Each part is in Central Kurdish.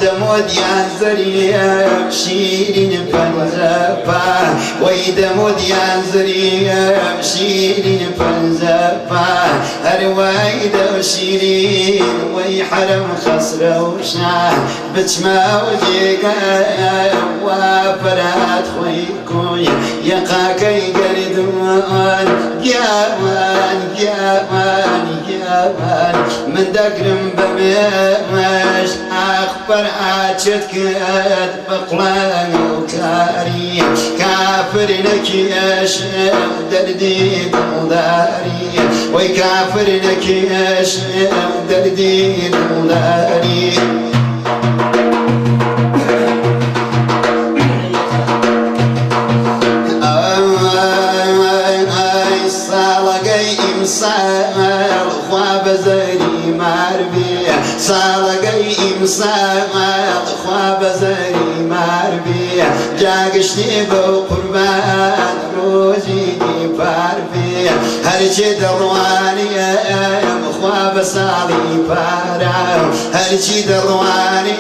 دمود يا زريع شيرين فلزفة ويدمود يا زريع شيرين فلزفة هروايد وشيرين ويحرم خسر وشاه بتما وجيك وفرات خويكوي يقاكي قردوان قيامان قيامان قيامان من دقرم بمش أخبر عاتشتكت بقلان وكاري كافر نكيش دردي دولاري ويكافر نكيش دردي دولاري صال خواب زری مربی صالقی امسال خواب زری مربی جاگشتی با قربان روزی پربی هرچی دروانی خواب سالی پارا هرچی دروانی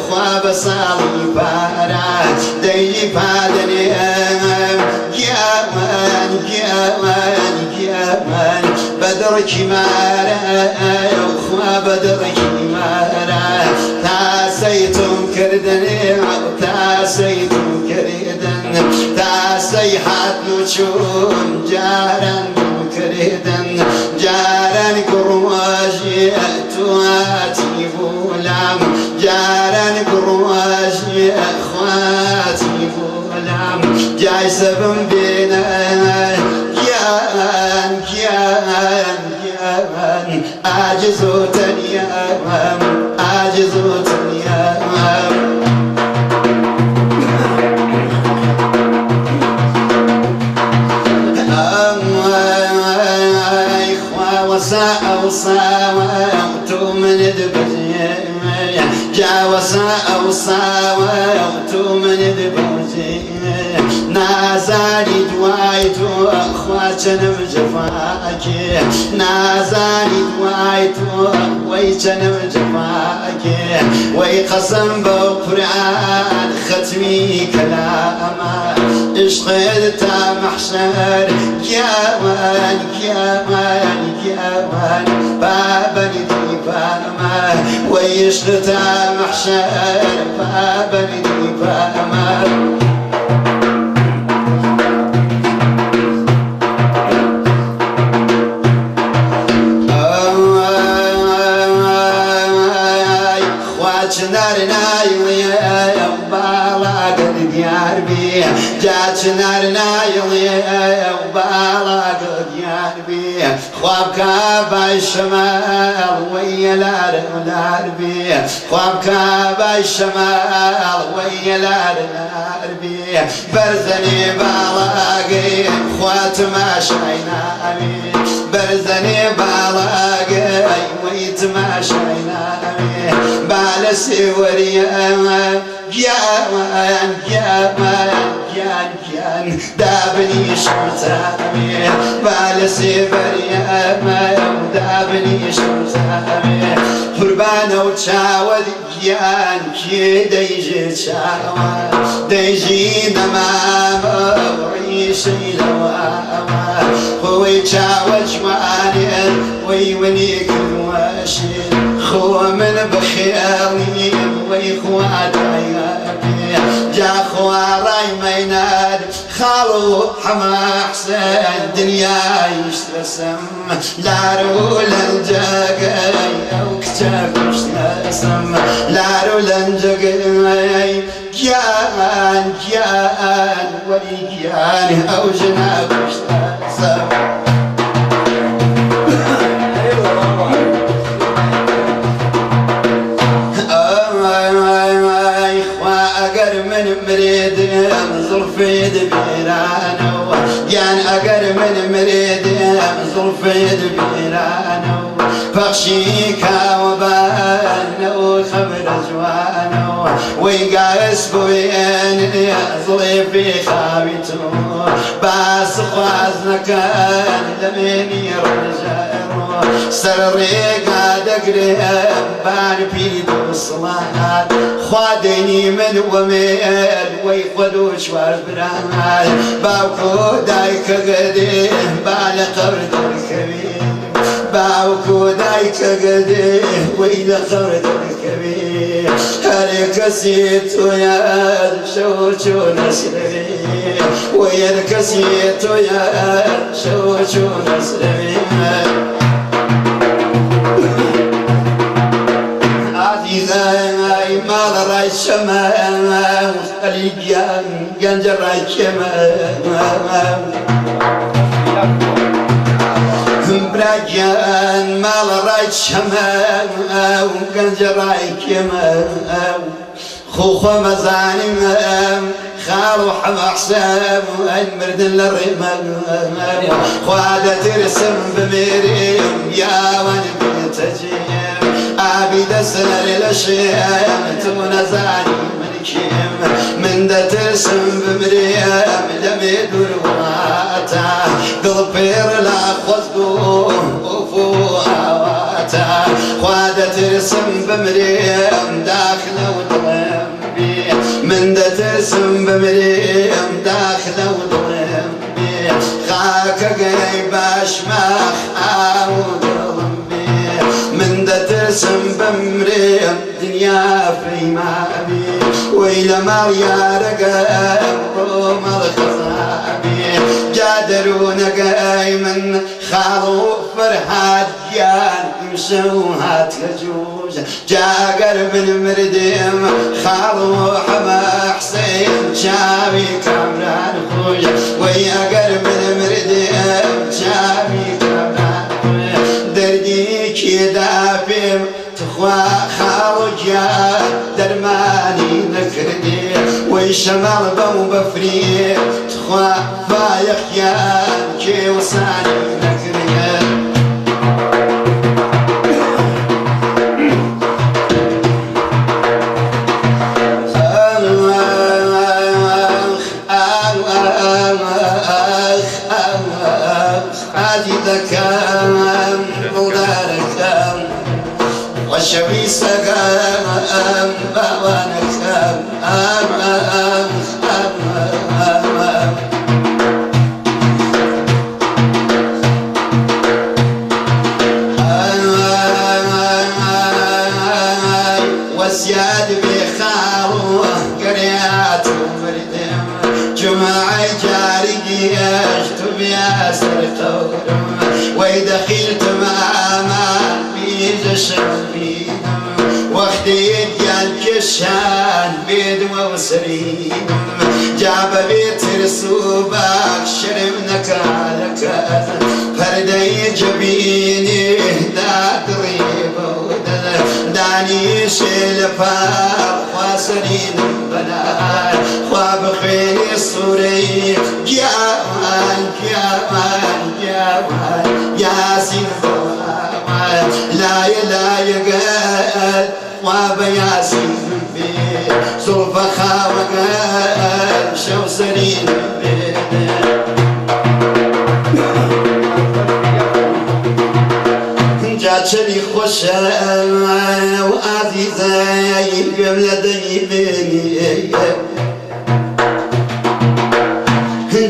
خواب سالی پارا دیجی پادنی گیامان گیامان من بدرك مارا أخوة بدرك مارا تاسيتم كردني تاسيتم كردن تاسيحات نشون جارا كردن جارا كرواجي أتواتي فولام جارا كرواجي أخواتي فولام جاي سبن بينا كيان كيان كيان عاجزو تنيام عاجزو تنيام وساء وصاوة من دبزي جا وساء وصاوة من دبزي نازالي دوايتو أخواتنا بجفاكي نازالي دوايتو ويتنا بجفاكي ويقسم بقرآن ختمي كلاما اشقيت محشر كيامان كيامان كيامان بابا ديفاما ويشقيت محشر بابا ديفاما جات نارنا يلي وبالاق ديار بي خوابك باي الشمال ويا لار بي خوابك باي الشمال ويا لار بي برزني بالاقي خوات ما شاينا برزني بالاقي ويت ما شاينا بالسي وريا جامان جامان جان جان دابني شمسامي بالسي بريا دابني شمسامي قربان وتشاود جان كي ديجي تشاوى ديجي نمام وعيشي لواما هو يتشاوى جواني ويونيك الواشي خو من بخيالي ويخوات عيابي جا خواراي ميناد خالو حما حسين دنيا يشترسم لارو لنجاقاي او كتاب يشترسم لارو لنجاقاي كيان كيان ولي كيان او جناب يشترسم مريد زلفي دبيرانو يان أقر من مريد زلفي دبيرانو فخشيكا وبانو خبر جوانو ويقاس بوين ظليفي خابته باس خوازنا كان لمن يرجع سرري قاد اقرب بان بيد الصلاة خادني من وميل ويقودو شوار برامال باوكو دايك قديم بالقرد الكبير باوكو دايك قديم ويل قرد الكبير هلك سيتو يا شوشو نسلمي ويلك سيتو يا شوشو نسلمي عزيزاي ما راي شمال اليان جنجر راي شمال براجان ما راي شمال جنجر راي شمال خوخو مزانم خالو حما حساب المرد للرمال خوادة ترسم بمريم يا ونبي تجيم عبيد السنة للشيم تونزاني من كيم من دا ترسم بمريم لم يدور واتا قلبير لا خذقو وفو هواتا خوادة ترسم بمريم داخل وضلم من دا ترسم بمريم داخل وضلم خاك قيباش مخ عاود من دا ترسم بمريم دنيا في مابي ويلا مريا رقم روم الخصابي جادرون قايمن خالو فرحات جان مشوهات يجوز جا قرب المردم خالو حما حسين شابي كامران خوش ويا قرب المردم شابي كامران دردي كدا بيم تخوا خارجا درماني نكردي ويشمال بو بفري تخوا بايق يا كي وصاني نكردي وشبي سقام بوانك وزياد بخاو قريات ومردم جمعي جاري يشتو بياسر قورم ويدخلت ماما بيز شربي وقتي ديال كشان بيد وسريم جاب بيت رسوبك شرمنك على فردي جبيني دا قريب داني شلفا واسرين بلاد خواب خير الصوري جاوان جاوان جاوان ياسين بوان لا يقال خواب ياسين بي صوف خاوقال شو سرين بي جاتشني خوشا وعزيزاي بملدي بيني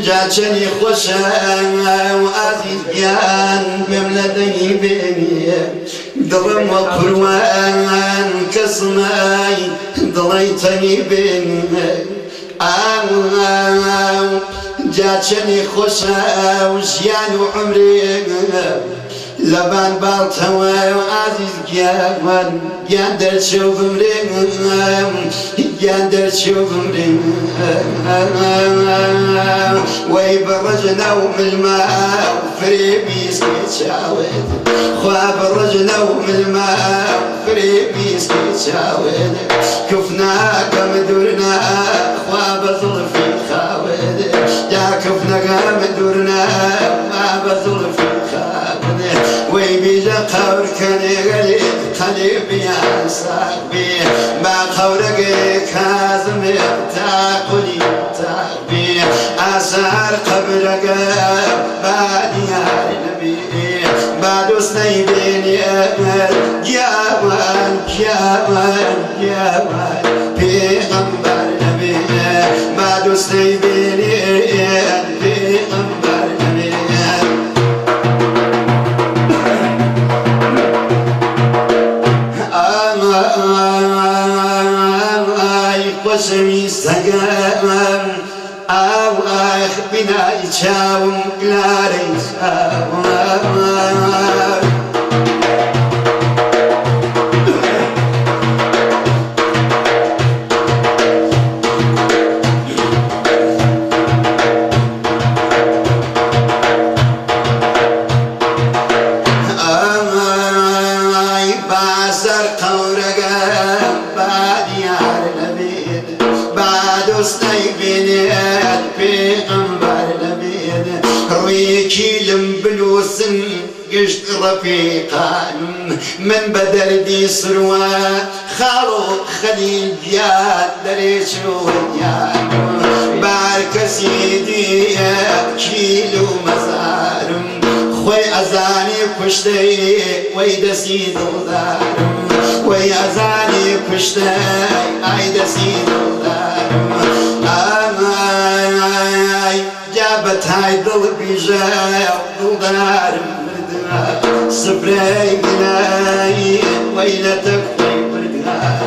جاتشني خوشا وعزيزيان بملدي بيني ضرم وقروان كسماي ضليتني بيني جاتشني خوشا وجيان وعمري لبان بالتوى وعزيز جاوان يندر شوف مريم يندر شوف مريم ويبرجنا ومن الماء فريبيس كيتشاود خوابرجنا ومن الماء فريبيس كيتشاود كفنا كمدورنا خواب ظلفي خاود يا كفنا كمدورنا خواب ظلفي خاود ويبيجا قبر كان يغلي قلبي يا صاحبي ما خورق كاظم تاقلي تاقبي آثار قبرك بعد يا نبي بعد سنيبيني جاوان جاوان جاوان پیغمبر نبی بعد سنيبيني پیغمبر نبی قسمي سقام أو أخ بنا يتشاوم كلاري باسر قورك بعد يا نبي بعد سنيبيني پیغمبر نبي رويكي لمبلوسن قشت رفيقان من بدر دي سروا خالو خليل بياد دريش وياد بارك سيدي كيلو مزارم خوي أزاني كشتي ويدا سيدو دارم وي أزاني كشتي أيدا سيدو دارم جابت هاي دل بيجا ودارم بردها سبري قناي ويلتك بردها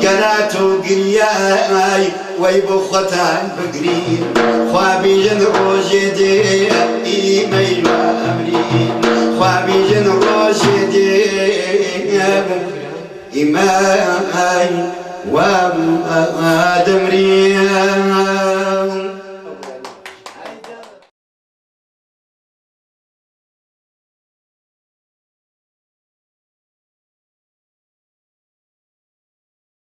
قراتو قرياي ويبوختان بقرين خوابي جن روجي دي إيمي وأمرين خوابي جن روجي دي إيمي وأدمرين